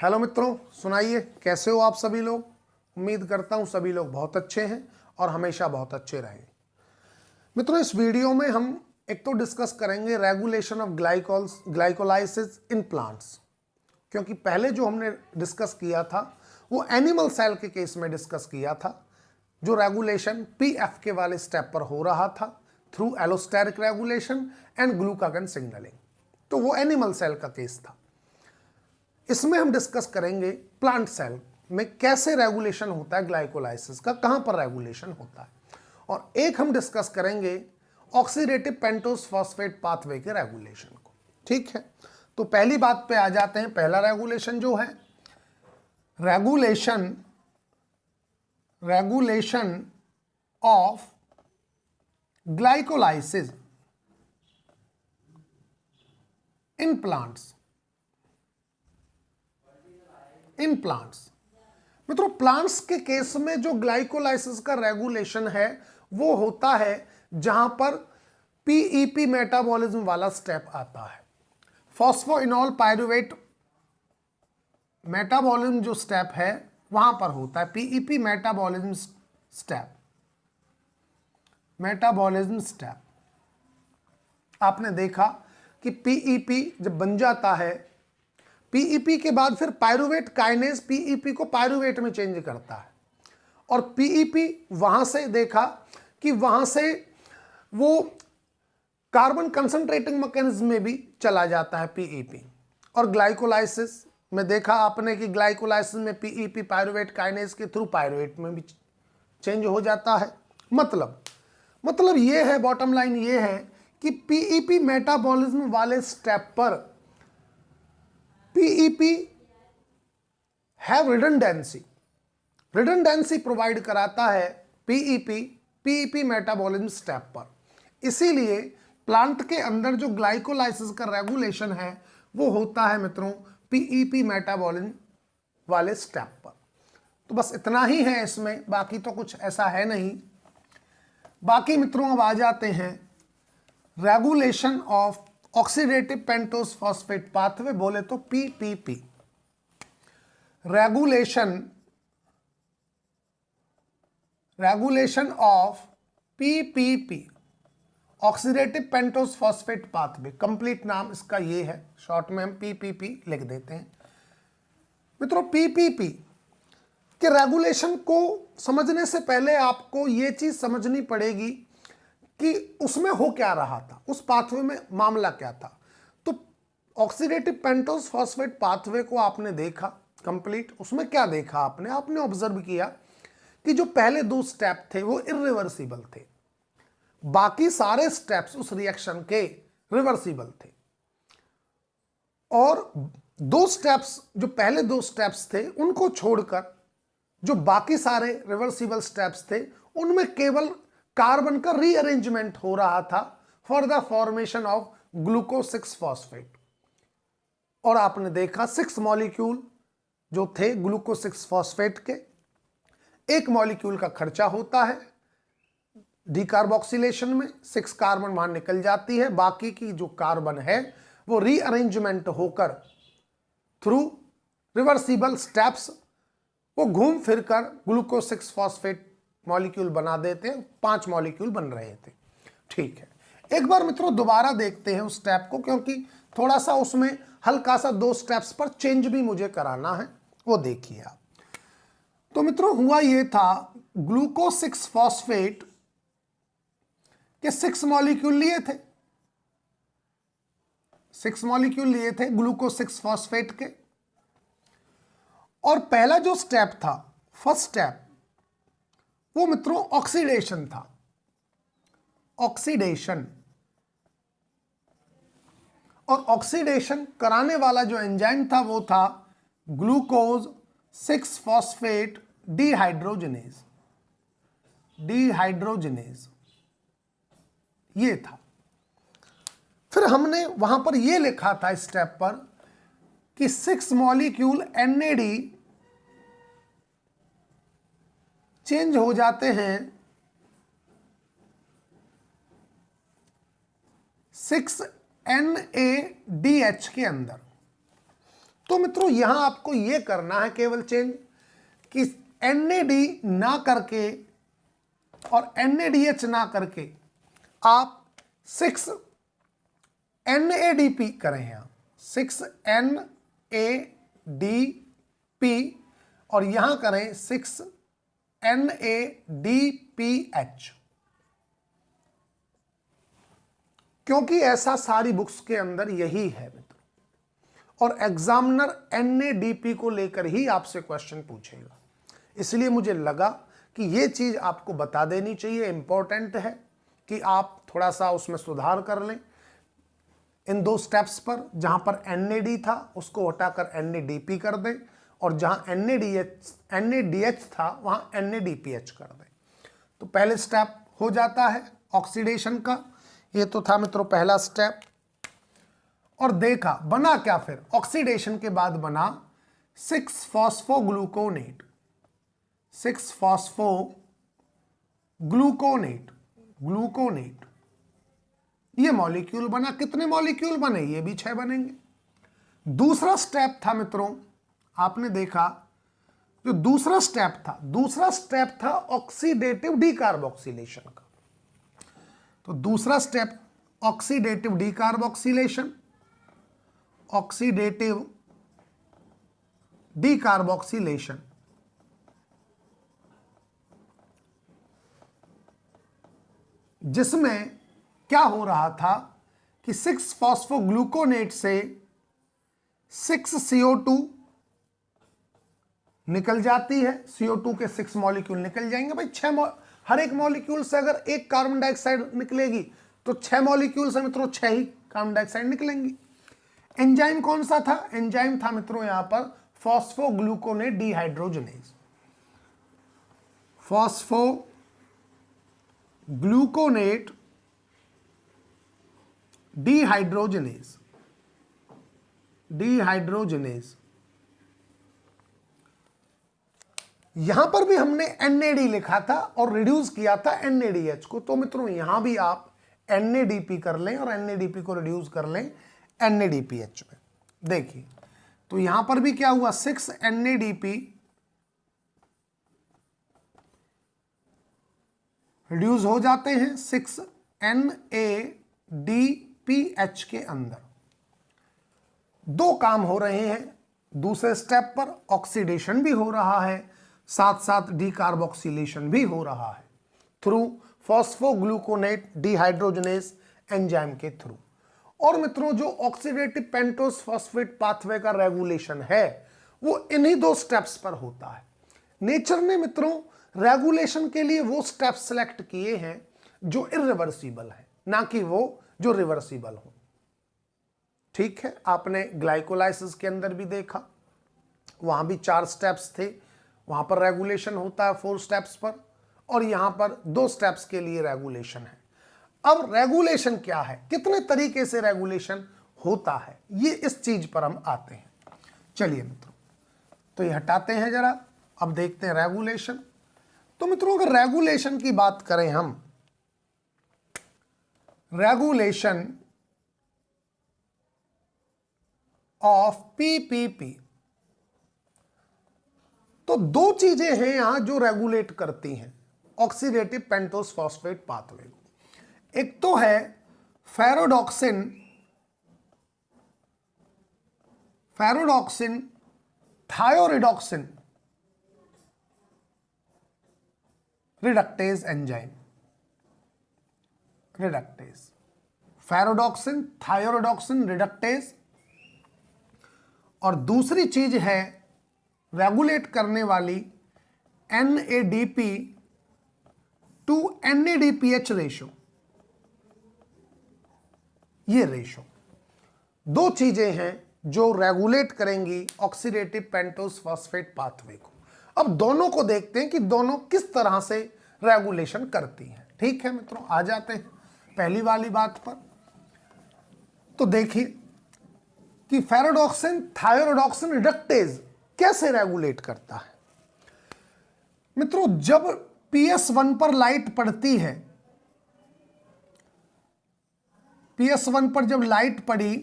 Hello मित्रों, सुनाइए कैसे हो आप सभी लोग। उम्मीद करता हूं सभी लोग बहुत अच्छे हैं और हमेशा बहुत अच्छे रहें। मित्रों, इस वीडियो में हम एक तो डिस्कस करेंगे regulation of glycolysis in plants, क्योंकि पहले जो हमने डिस्कस किया था वो एनिमल सेल के केस में डिस्कस किया था, जो रेगुलेशन पीएफ के वाले स्टेप पर हो रहा था through allosteric regulation and glucagon signalling. तो वो एनिमल सेल का केस था। इसमें हम डिस्कस करेंगे प्लांट सेल में कैसे रेगुलेशन होता है ग्लाइकोलाइसिस का, कहां पर रेगुलेशन होता है, और एक हम डिस्कस करेंगे ऑक्सीडेटिव पेंटोस फॉस्फेट पाथवे के रेगुलेशन को। ठीक है, तो पहली बात पे आ जाते हैं। पहला रेगुलेशन जो है regulation of glycolysis in plants. मित्रों, प्लांट्स के केस में जो ग्लाइकोलाइसिस का रेगुलेशन है वो होता है जहां पर पीईपी मेटाबॉलिज्म वाला स्टेप आता है। फॉस्फोइनॉल पायरुवेट मेटाबॉलिज्म जो स्टेप है वहां पर होता है पीईपी मेटाबॉलिज्म स्टेप। आपने देखा कि पीईपी जब बन जाता है, पीईपी के बाद फिर पायरुवेट काइनेज पीईपी को पायरुवेट में चेंज करता है, और पीईपी वहां से देखा कि वहां से वो कार्बन कंसंट्रेटिंग मैकेनिज्म में भी चला जाता है पीईपी। और ग्लाइकोलाइसिस में देखा आपने कि ग्लाइकोलाइसिस में पीईपी पायरुवेट काइनेज के थ्रू पायरुवेट में भी चेंज हो जाता है। मतलब ये है, बॉटम लाइन ये है कि पीईपी मेटाबॉलिज्म वाले स्टेप पर पीईपी हैव रिडंडेंसी प्रोवाइड कराता है पीईपी मेटाबॉलिज्म स्टेप पर। इसीलिए प्लांट के अंदर जो ग्लाइकोलाइसिस का रेगुलेशन है वो होता है मित्रों पीईपी मेटाबॉलिज्म वाले स्टेप पर। तो बस इतना ही है इसमें, बाकी तो कुछ ऐसा है नहीं। बाकी मित्रों अब आ जाते हैं regulation of oxidative pentose phosphate pathway, बोले तो PPP. Regulation of PPP, oxidative pentose phosphate pathway, complete नाम इसका ये है, शॉर्ट में हम पीपीपी लिख देते हैं। मित्रों, पीपीपी के रेगुलेशन को समझने से पहले आपको ये चीज समझनी पड़ेगी कि उसमें हो क्या रहा था, उस पाथवे में मामला क्या था। तो ऑक्सीडेटिव पेंटोस फॉस्फेट पाथवे को आपने देखा कंप्लीट, उसमें क्या देखा आपने ऑब्जर्व किया कि जो पहले दो स्टेप थे वो इरिवर्सिबल थे, बाकी सारे स्टेप्स उस रिएक्शन के रिवर्सिबल थे, और दो स्टेप्स, जो पहले दो स्टेप्स थे उनको छोड़कर जो बाकी सारे रिवर्सिबल स्टेप्स थे उनमें केवल कार्बन का रीअरेंजमेंट हो रहा था for the formation of glucose 6 phosphate. और आपने देखा 6 मॉलिक्यूल जो थे ग्लूकोज 6 फॉस्फेट के, एक मॉलिक्यूल का खर्चा होता है डीकार्बोक्सिलेशन में, 6 कार्बन वहां निकल जाती है, बाकी की जो कार्बन है वो रीअरेंजमेंट होकर थ्रू रिवर्सिबल स्टेप्स वो घूम फिरकर ग्लूकोज 6 फॉस्फेट मॉलिक्यूल बना देते हैं। 5 मॉलिक्यूल बन रहे थे। ठीक है, एक बार मित्रों दोबारा देखते हैं उस स्टेप को, क्योंकि थोड़ा सा उसमें हल्का सा 2 स्टेप्स पर चेंज भी मुझे कराना है, वो देखिए आप। तो मित्रों हुआ ये था, ग्लूकोज 6 फॉस्फेट के 6 मॉलिक्यूल लिए थे, 6 मॉलिक्यूल लिए थे ग्लूकोज 6 फॉस्फेट के। और पहला जो स्टेप था, फर्स्ट स्टेप, वो मित्रों ऑक्सीडेशन था। ऑक्सीडेशन, और ऑक्सीडेशन कराने वाला जो एंजाइम था वो था ग्लूकोज 6 फॉस्फेट डिहाइड्रोजनेज ये था। फिर हमने वहां पर ये लिखा था स्टेप पर कि 6 मॉलिक्यूल NAD चेंज हो जाते हैं 6 NADH के अंदर। तो मित्रों यहां आपको यह करना है केवल चेंज कि NAD ना करके और NADH ना करके आप 6 NADP करें यहां 6 NADP और यहां करें 6 NADPH, क्योंकि ऐसा सारी बुक्स के अंदर यही है मित्रों, और एग्जामिनर NADP को लेकर ही आपसे क्वेश्चन पूछेगा। इसलिए मुझे लगा कि ये चीज आपको बता देनी चाहिए, इंपॉर्टेंट है कि आप थोड़ा सा उसमें सुधार कर लें इन 2 स्टेप्स पर। जहां पर NAD था उसको हटाकर NADP कर दें, और जहां NADH था वहां NADPH कर दें। तो पहले स्टेप हो जाता है ऑक्सीडेशन का। ये तो था मित्रों पहला स्टेप। और देखा बना क्या, फिर ऑक्सीडेशन के बाद बना 6-फॉस्फोग्लूकोनेट। 6-फॉस्फोग्लूकोनेट, ग्लूकोनेट ये मॉलिक्यूल बना। कितने मॉलिक्यूल बने? ये भी 6 बनेंगे। दूसरा स्टेप था मित्रों, आपने देखा जो दूसरा स्टेप था ऑक्सीडेटिव डीकार्बोक्सिलेशन का। तो दूसरा step oxidative decarboxylation, oxidative decarboxylation, जिसमें क्या हो रहा था कि 6-फॉस्फोग्लूकोनेट से 6 CO2 निकल जाती है। CO2 के 6 मॉलिक्यूल निकल जाएंगे भाई। 6 हर एक मॉलिक्यूल से अगर 1 कार्बन डाइऑक्साइड निकलेगी तो 6 मॉलिक्यूल से मित्रों 6 ही कार्बन डाइऑक्साइड निकलेंगी। एंजाइम कौन सा था? एंजाइम था मित्रों यहां पर फॉस्फोग्लूकोनेट डिहाइड्रोजनेज। फॉस्फोग्लूकोनेट डिहाइड्रोजनेज। यहां पर भी हमने NAD लिखा था और रिड्यूस किया था NADH को। तो मित्रों यहां भी आप NADP कर लें और NADP को रिड्यूस कर लें NADPH में। देखिए तो यहां पर भी क्या हुआ, 6 NADP रिड्यूस हो जाते हैं 6 NADPH के अंदर। 2 काम हो रहे हैं। दूसरे स्टेप पर ऑक्सीडेशन भी हो रहा है, साथ साथ डीकार्बोक्सिलेशन भी हो रहा है थ्रू फॉस्फोग्लूकोनेट डिहाइड्रोजनेज एंजाइम के थ्रू। और मित्रों जो ऑक्सीडेटिव पेंटोस फॉस्फेट पाथवे का रेगुलेशन है वो इन्हीं 2 स्टेप्स पर होता है। नेचर ने मित्रों रेगुलेशन के लिए वो स्टेप्स सेलेक्ट किए हैं जो इरिवर्सिबल है, ना कि वो जो रिवर्सिबल हो। ठीक है, आपने ग्लाइकोलाइसिस के अंदर भी देखा, वहां भी 4 स्टेप्स थे, वहां पर रेगुलेशन होता है 4 स्टेप्स पर, और यहां पर 2 स्टेप्स के लिए रेगुलेशन है। अब रेगुलेशन क्या है, कितने तरीके से रेगुलेशन होता है, ये इस चीज पर हम आते हैं। चलिए मित्रों, तो ये हटाते हैं जरा, अब देखते हैं रेगुलेशन। तो मित्रों अगर रेगुलेशन की बात करें हम, रेगुलेशन ऑफ PPP, तो 2 चीजें हैं यहां जो रेगुलेट करती हैं ऑक्सीडेटिव पेंटोस फॉस्फेट पाथवे को। एक तो है ferredoxin thioredoxin reductase enzyme, ferredoxin thioredoxin reductase. और दूसरी चीज है रेगुलेट करने वाली NADP टू NADPH रेशो। ये रेशो 2 चीजें हैं जो रेगुलेट करेंगी ऑक्सीडेटिव पेंटोस फॉस्फेट पाथवे को। अब दोनों को देखते हैं कि दोनों किस तरह से रेगुलेशन करती हैं। ठीक है मित्रों, आ जाते हैं पहली वाली बात पर। तो देखिए कि फेरोडॉक्सिन थायोरिडॉक्सिन रिडक्टेज कैसे रेगुलेट करता है। मित्रों जब PS1 पर लाइट पड़ती है, PS1 पर जब लाइट पड़ी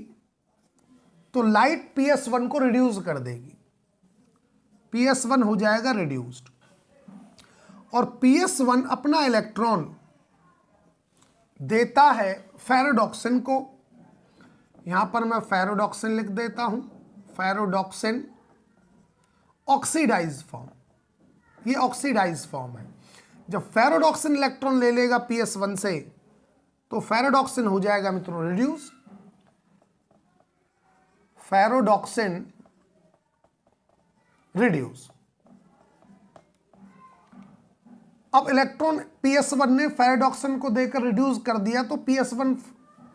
तो लाइट PS1 को रिड्यूस कर देगी, PS1 हो जाएगा रिड्यूस्ड, और PS1 अपना इलेक्ट्रॉन देता है फेरोडॉक्सिन को। यहां पर मैं फेरोडॉक्सिन लिख देता हूं, फेरोडॉक्सिन ऑक्सीडाइज फॉर्म, ये ऑक्सीडाइज फॉर्म है। जब फेरोडॉक्सिन इलेक्ट्रॉन ले लेगा PS1 से तो फेरोडॉक्सिन हो जाएगा मित्रों रिड्यूस, फेरोडॉक्सिन रिड्यूस। अब इलेक्ट्रॉन PS1 ने फेरोडॉक्सिन को देकर रिड्यूस कर दिया तो PS1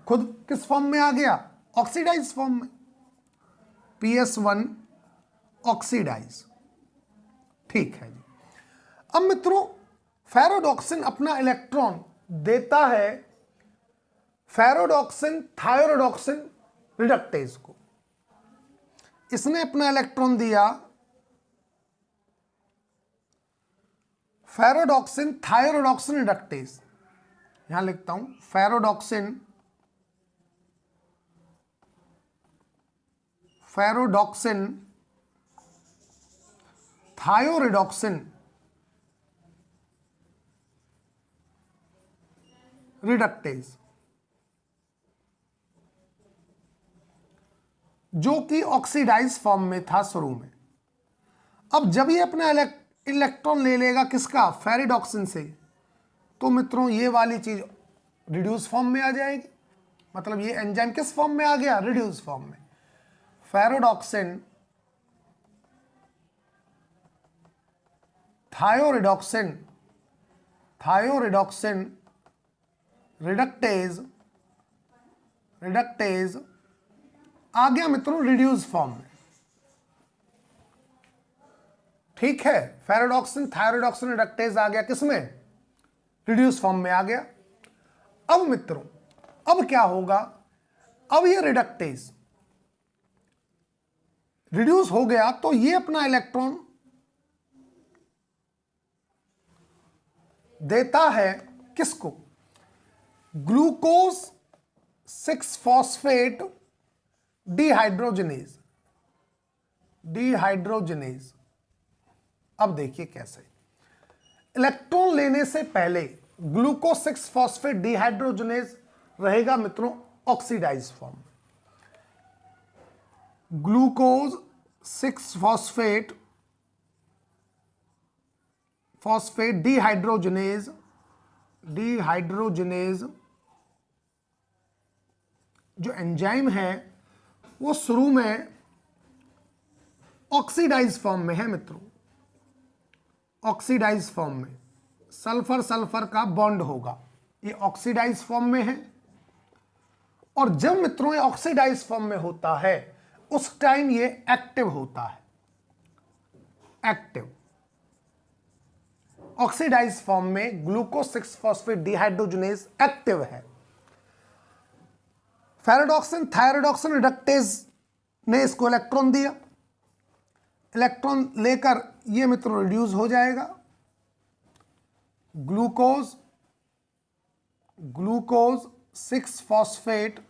खुद किस फॉर्म में आ गया, ऑक्सीडाइज फॉर्म में, PS1 ऑक्सीडाइज। ठीक है जी। अब मित्रों फेरोडॉक्सिन अपना इलेक्ट्रॉन देता है फेरोडॉक्सिन थायोरोडॉक्सिन रिडक्टेज को। इसने अपना इलेक्ट्रॉन दिया फेरोडॉक्सिन थायोरोडॉक्सिन रिडक्टेज, यहां लिखता हूं फेरोडॉक्सिन थायोरिडॉक्सिन रिडक्टेज, जो कि ऑक्सीडाइज फॉर्म में था शुरू में। अब जब ये अपना इलेक्ट्रॉन ले लेगा किसका, फेरिडॉक्सिन से, तो मित्रों ये वाली चीज रिड्यूस फॉर्म में आ जाएगी। मतलब ये एंजाइम किस फॉर्म में आ गया, रिड्यूस फॉर्म में। फेरोडॉक्सिन थायोरिडॉक्सिन रिडक्टेज आ गया मित्रों रिड्यूस फॉर्म में। ठीक है, फेरोडॉक्सिन थायोरिडॉक्सिन रिडक्टेज आ गया किसमें, रिड्यूस फॉर्म में आ गया। अब मित्रों अब क्या होगा, अब ये रिडक्टेज रिड्यूस हो गया तो ये अपना इलेक्ट्रॉन देता है किसको, ग्लूकोज 6 फॉस्फेट डिहाइड्रोजनेज। अब देखिए कैसे, इलेक्ट्रॉन लेने से पहले ग्लूकोज 6 फॉस्फेट डिहाइड्रोजनेज रहेगा मित्रों oxidise form. Glucose 6 phosphate dehydrogenase जो एंजाइम है वो शुरू में ऑक्सीडाइज फॉर्म में है मित्रों, ऑक्सीडाइज फॉर्म में सल्फर सल्फर का बॉन्ड होगा, ये ऑक्सीडाइज फॉर्म में है। और जब मित्रों ये ऑक्सीडाइज फॉर्म में होता है उस टाइम ये एक्टिव होता है, एक्टिव ऑक्सीडाइज फॉर्म में ग्लूकोज 6 फॉस्फेट डिहाइड्रोजनेज एक्टिव है। फेरोडॉक्सिन थायोरिडॉक्सिन रिडक्टेज ने इसको इलेक्ट्रॉन दिया, इलेक्ट्रॉन लेकर ये मित्रों रिड्यूस हो जाएगा, ग्लूकोज 6 फॉस्फेट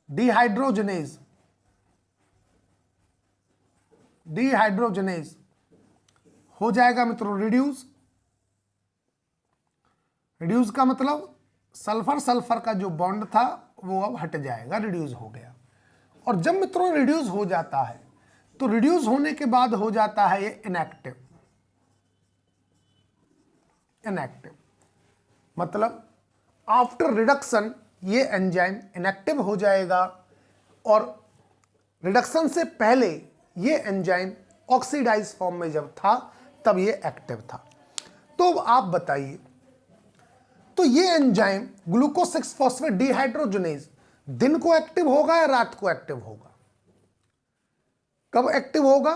डिहाइड्रोजनेज हो जाएगा मित्रों रिड्यूस। रिड्यूस का मतलब सल्फर सल्फर का जो बॉन्ड था वो अब हट जाएगा, रिड्यूस हो गया। और जब मित्रों रिड्यूस हो जाता है तो रिड्यूस होने के बाद हो जाता है ये इनएक्टिव। मतलब आफ्टर रिडक्शन ये एंजाइम इनएक्टिव हो जाएगा, और रिडक्शन से पहले ये एंजाइम ऑक्सीडाइज फॉर्म में जब था तब ये एक्टिव था। तो आप बताइए, तो ये एंजाइम ग्लूकोज 6 फॉस्फेट डिहाइड्रोजनेज दिन को एक्टिव होगा या रात को एक्टिव होगा? कब एक्टिव होगा?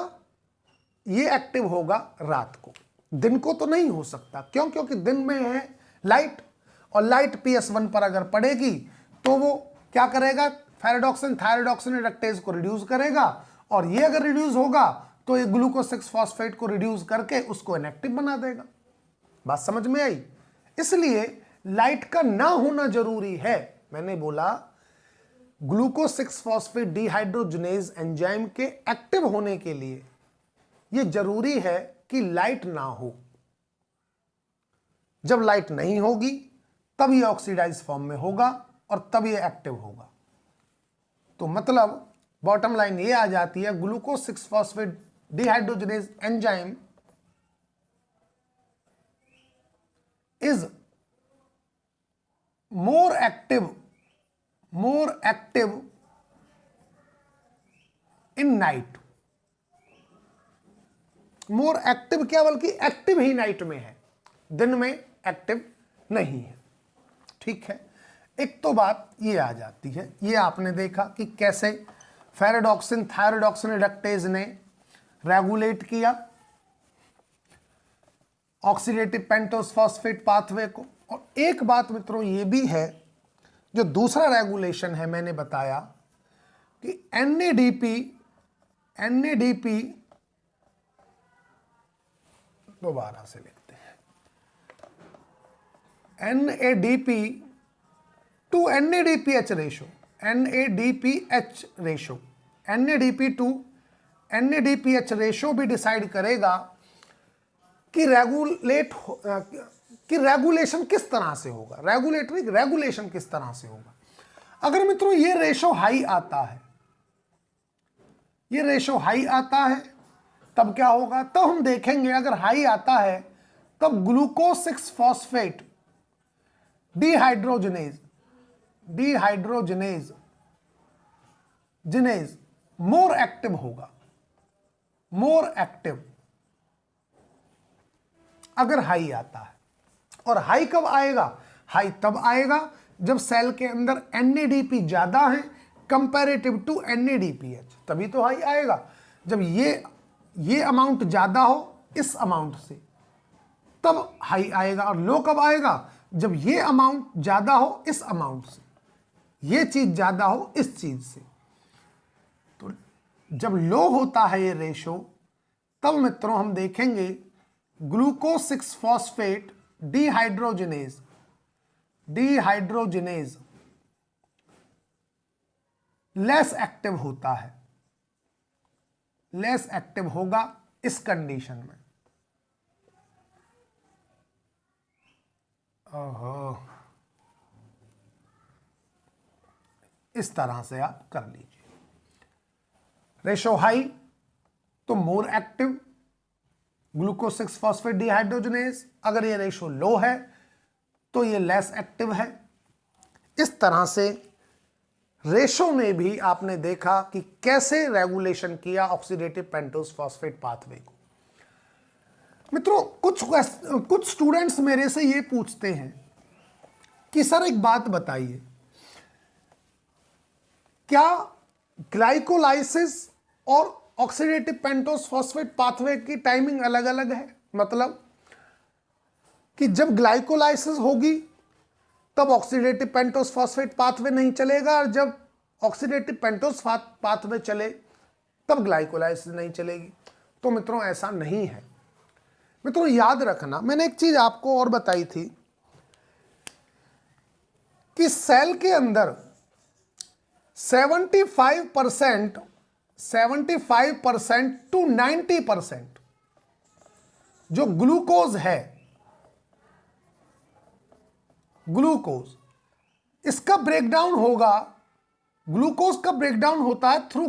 ये एक्टिव होगा रात को, दिन को तो नहीं हो सकता। क्यों? क्योंकि दिन में है लाइट, और लाइट PS1 पर अगर पड़ेगी तो वो क्या करेगा, फेरोडॉक्सिन थायोरिडॉक्सिन रिडक्टेज को रिड्यूस करेगा, और ये अगर रिड्यूस होगा तो ये ग्लूकोज 6 फॉस्फेट को रिड्यूस करके उसको इनएक्टिव बना देगा। बात समझ में आई? इसलिए लाइट का ना होना जरूरी है। मैंने बोला ग्लूकोज 6 फॉस्फेट डिहाइड्रोजनेज एंजाइम के एक्टिव होने के लिए यह जरूरी है कि लाइट ना हो। जब लाइट नहीं होगी तब यह ऑक्सीडाइज फॉर्म में होगा और तब यह एक्टिव होगा। तो मतलब बॉटम लाइन ये आ जाती है, glucose 6 phosphate dehydrogenase enzyme is more active in night। More active क्या, बल्कि एक्टिव ही नाइट में है, दिन में एक्टिव नहीं है। ठीक है, एक तो बात ये आ जाती है। ये आपने देखा कि कैसे फेरेडॉक्सिन थायरोडॉक्सिन रिडक्टेज ने रेगुलेट किया ऑक्सीडेटिव पेंटोस फॉस्फेट पाथवे को। और एक बात मित्रों ये भी है, जो दूसरा रेगुलेशन है मैंने बताया कि एनएडीपी दोबारा से लिखते हैं, NADP to NADPH ratio, NADPH ratio, NADP to NADPH ratio भी डिसाइड करेगा कि रेगुलेशन किस तरह से होगा, रेगुलेशन किस तरह से होगा। अगर मित्रों ये रेशो हाई आता है, ये रेशो हाई आता है, तब क्या होगा, तब हम देखेंगे अगर हाई आता है तब glucose 6 phosphate dehydrogenase more active होगा, मोर एक्टिव अगर हाई आता है। और हाई कब आएगा, हाई तब आएगा जब सेल के अंदर एनएडीपी ज्यादा है कंपैरेटिव टू एनएडीपीएच, तभी तो हाई आएगा। जब ये अमाउंट ज्यादा हो इस अमाउंट से, तब हाई आएगा। और लो कब आएगा, जब ये अमाउंट ज्यादा हो इस अमाउंट से, ये चीज ज्यादा हो इस चीज से। तो जब लो होता है ये रेशो, तब मित्रों हम देखेंगे glucose 6 phosphate dehydrogenase less active होता है, लेस एक्टिव होगा इस कंडीशन में। ओहो, इस तरह से आप कर लीजिए। रेशो हाई तो more active glucose 6 phosphate dehydrogenase, अगर ये रेशो लो है तो ये लेस एक्टिव है। इस तरह से रेशो में भी आपने देखा कि कैसे रेगुलेशन किया ऑक्सीडेटिव पेंटोस फॉस्फेट पाथवे को। मित्रों कुछ स्टूडेंट्स मेरे से ये पूछते हैं कि सर एक बात बताइए, क्या ग्लाइकोलाइसिस और ऑक्सीडेटिव पेंटोस फॉस्फेट पाथवे की टाइमिंग अलग अलग है? मतलब कि जब ग्लाइकोलाइसिस होगी तब ऑक्सीडेटिव पेंटोस फॉस्फेट पाथवे नहीं चलेगा, और जब ऑक्सीडेटिव पेंटोस पाथवे चले तब ग्लाइकोलाइसिस नहीं चलेगी। तो मित्रों ऐसा नहीं है। मित्रों याद रखना, मैंने एक चीज आपको और बताई थी कि सेल के अंदर 75% टू 90% जो ग्लूकोज है, ग्लूकोज इसका ब्रेकडाउन होगा, ग्लूकोज का ब्रेकडाउन होता है थ्रू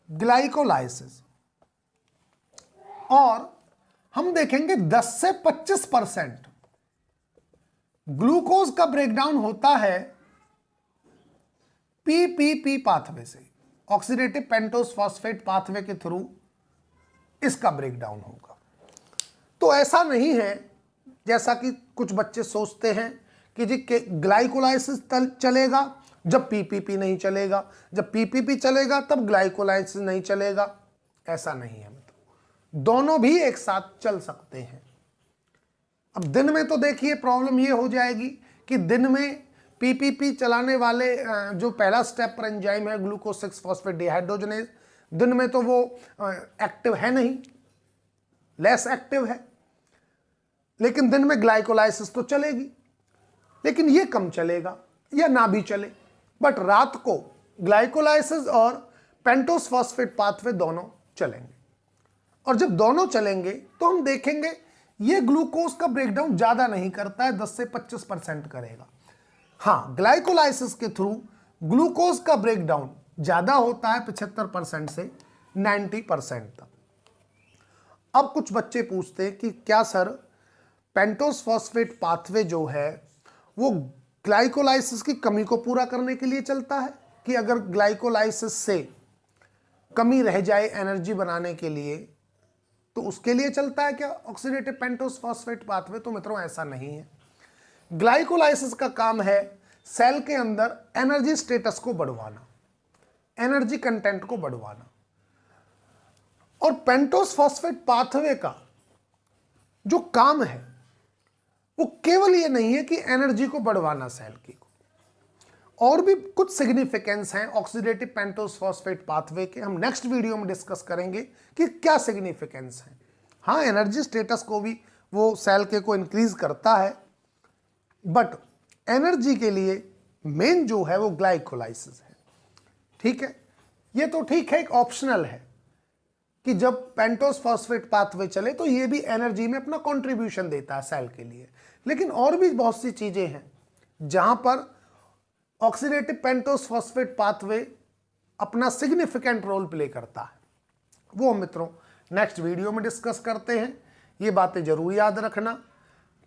ग्लाइकोलाइसिस। और हम देखेंगे 10 से 25% ग्लूकोज का ब्रेकडाउन होता है पीपीपी पाथवे से, ऑक्सीडेटिव पेंटोस फॉस्फेट पाथवे के थ्रू इसका ब्रेकडाउन होगा। तो ऐसा नहीं है जैसा कि कुछ बच्चे सोचते हैं कि जी ग्लाइकोलाइसिस चलेगा जब पीपीपी नहीं चलेगा, जब पीपीपी चलेगा तब ग्लाइकोलाइसिस नहीं चलेगा। ऐसा नहीं है, मतलब दोनों भी एक साथ चल सकते हैं। अब दिन में तो देखिए प्रॉब्लम ये हो जाएगी कि दिन में पीपीपी चलाने वाले जो पहला स्टेप पर एंजाइम है ग्लूकोज 6 फॉस्फेट डिहाइड्रोजनेज, दिन में तो वो एक्टिव है नहीं, लेस एक्टिव है, लेकिन दिन में ग्लाइकोलाइसिस तो चलेगी, लेकिन ये कम चलेगा। या ना भी चले, बट रात को ग्लाइकोलाइसिस और पेंटोस फॉस्फेट पाथवे दोनों चलेंगे। और जब दोनों चलेंगे तो हम देखेंगे ये ग्लूकोज का ब्रेकडाउन ज्यादा नहीं करता है, 10 से 25% करेगा। हाँ, ग्लाइकोलाइसिस के थ्रू ग्लूकोज का ब्रेकडाउन ज्यादा होता है 75% से 90% तक। अब कुछ बच्चे पूछते हैं कि क्या सर पेंटोस फॉस्फेट पाथवे जो है वो ग्लाइकोलाइसिस की कमी को पूरा करने के लिए चलता है, कि अगर ग्लाइकोलाइसिस से कमी रह जाए एनर्जी बनाने के लिए तो उसके लिए चलता है क्या ऑक्सीडेटिव पेंटोस फॉस्फेट पाथवे? तो मित्रों ऐसा नहीं है। ग्लाइकोलाइसिस का काम है सेल के अंदर एनर्जी स्टेटस को बढ़वाना, एनर्जी कंटेंट को बढ़वाना। और पेंटोस फॉस्फेट पाथवे का जो काम है वो केवल ये नहीं है कि एनर्जी को बढ़वाना सेल की को, और भी कुछ सिग्निफिकेंस हैं ऑक्सीडेटिव पेंटोस फॉस्फेट पाथवे के। हम नेक्स्ट वीडियो में डिस्कस करेंगे कि क्या सिग्निफिकेंस है। हाँ, एनर्जी स्टेटस को भी वो सेल के को इंक्रीज करता है, बट एनर्जी के लिए मेन जो है वो ग्लाइकोलाइसिस है। ठीक है, ये तो ठीक है, एक ऑप्शनल है कि जब पेंटोस फॉस्फेट पाथवे चले तो ये भी एनर्जी में अपना कंट्रीब्यूशन देता है सेल के लिए। लेकिन और भी बहुत सी चीजें हैं जहां पर ऑक्सीडेटिव पेंटोस फॉस्फेट पाथवे अपना सिग्निफिकेंट रोल प्ले करता है, वो मित्रों नेक्स्ट वीडियो में डिस्कस करते हैं। ये बातें जरूर याद रखना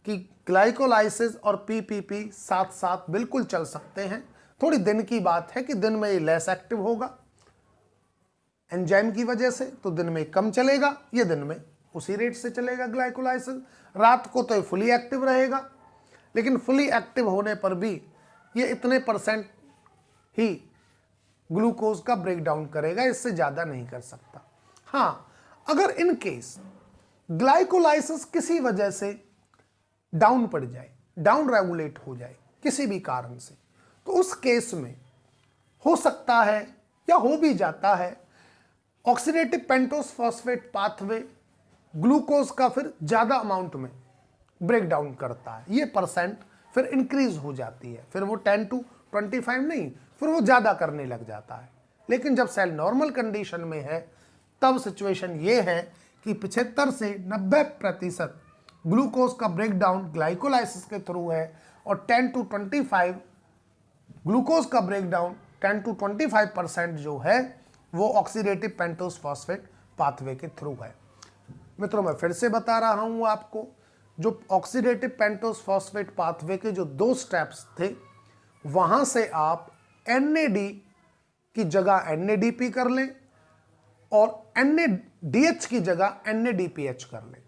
कि ग्लाइकोलाइसिस और पीपीपी साथ साथ बिल्कुल चल सकते हैं। थोड़ी दिन की बात है कि दिन में ये लेस एक्टिव होगा एंजाइम की वजह से, तो दिन में कम चलेगा, ये दिन में उसी रेट से चलेगा ग्लाइकोलाइसिस। रात को तो ये फुली एक्टिव रहेगा, लेकिन फुली एक्टिव होने पर भी ये इतने % ही ग्लूकोज का ब्रेकडाउन करेगा, इससे ज़्यादा नहीं कर सकता। हाँ, अगर इन केस ग्लाइकोलाइसिस किसी वजह से डाउन पड़ जाए, डाउन रेगुलेट हो जाए किसी भी कारण से, तो उस केस में हो सकता है या हो भी जाता है oxidative pentose phosphate pathway glucose का फिर ज़्यादा अमाउंट में ब्रेकडाउन करता है। ये % फिर इंक्रीज हो जाती है, फिर वो 10 to 25 नहीं, फिर वो ज़्यादा करने लग जाता है। लेकिन जब सेल नॉर्मल कंडीशन में है तब सिचुएशन ये है कि 75 से 90% ग्लूकोज का ब्रेकडाउन ग्लाइकोलाइसिस के थ्रू है, और 10 to 25 ग्लूकोज का ब्रेकडाउन 10 to 25% जो है वो ऑक्सीडेटिव पेंटोस फॉस्फेट पाथवे के थ्रू है। मित्रों, मैं फिर से बता रहा हूं आपको, जो ऑक्सीडेटिव पेंटोस फॉस्फेट पाथवे के जो 2 स्टेप्स थे, वहां से आप NAD की जगह NADP कर लें और NADH की जगह NADPH कर लें,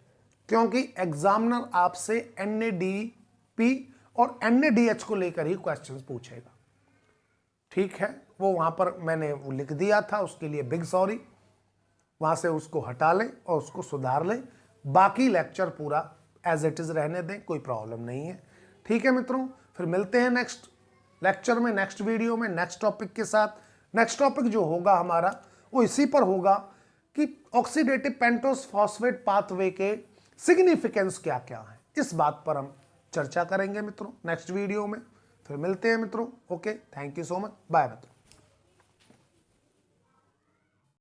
क्योंकि एग्जामिनर आपसे NADP और NADH को लेकर ही क्वेश्चंस पूछेगा। ठीक है, वो वहां पर मैंने वो लिख दिया था, उसके लिए बिग सॉरी। वहां से उसको हटा लें और उसको सुधार लें, बाकी लेक्चर पूरा एज इट इज रहने दें, कोई प्रॉब्लम नहीं है। ठीक है मित्रों, फिर मिलते हैं नेक्स्ट लेक्चर में, नेक्स्ट वीडियो में, नेक्स्ट टॉपिक के साथ। नेक्स्ट टॉपिक जो होगा हमारा वो इसी पर होगा कि ऑक्सीडेटिव पेंटोस फॉस्फेट पाथवे के सिग्निफिकेंस क्या क्या है, इस बात पर हम चर्चा करेंगे मित्रों नेक्स्ट वीडियो में। फिर मिलते हैं मित्रों। Okay, thank you so much, bye मित्रों।